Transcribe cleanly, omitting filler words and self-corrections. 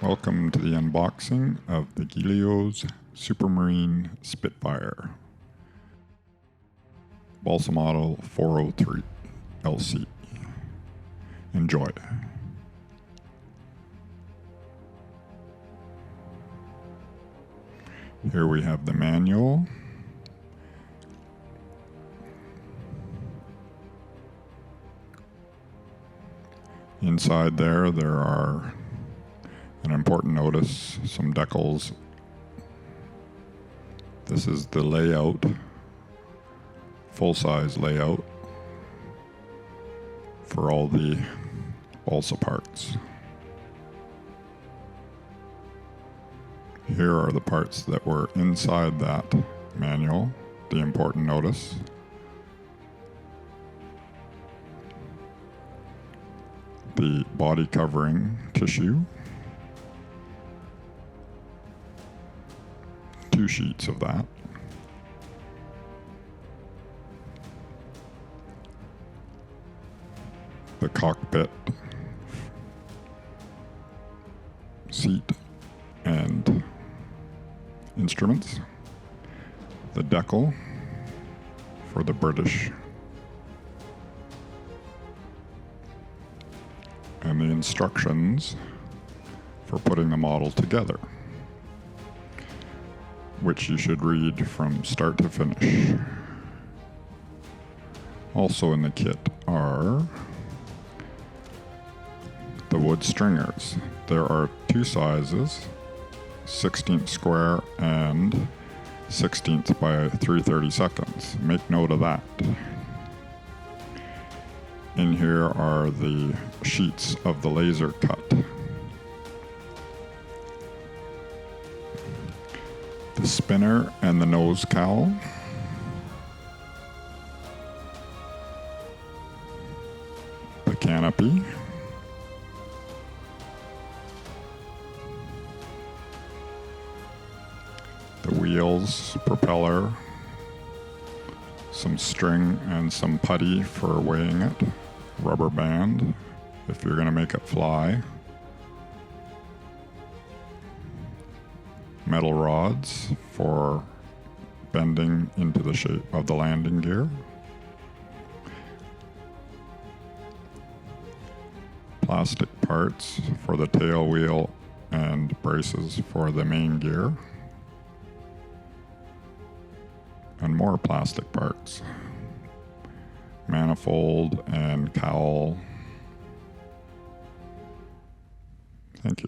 Welcome to the unboxing of the Guillow's Supermarine Spitfire. Balsa model 403 LC. Enjoy. Here we have the manual. Inside there are an important notice, some decals. This is the layout, full-size layout for all the balsa parts. Here are the parts that were inside that manual, the important notice. The body covering tissue. 2 sheets of that. The cockpit seat and instruments. The decal for the British. And the instructions for putting the model together, which you should read from start to finish. Also in the kit are the wood stringers. There are 2 sizes, 16th square and 16th by 3/32. Make note of that. In here are the sheets of the laser cut. The spinner and the nose cowl. The canopy. The wheels, propeller, some string and some putty for weighing it, rubber band if you're going to make it fly, metal rods for bending into the shape of the landing gear, plastic parts for the tail wheel and braces for the main gear, and more plastic parts, manifold and cowl. Thank you.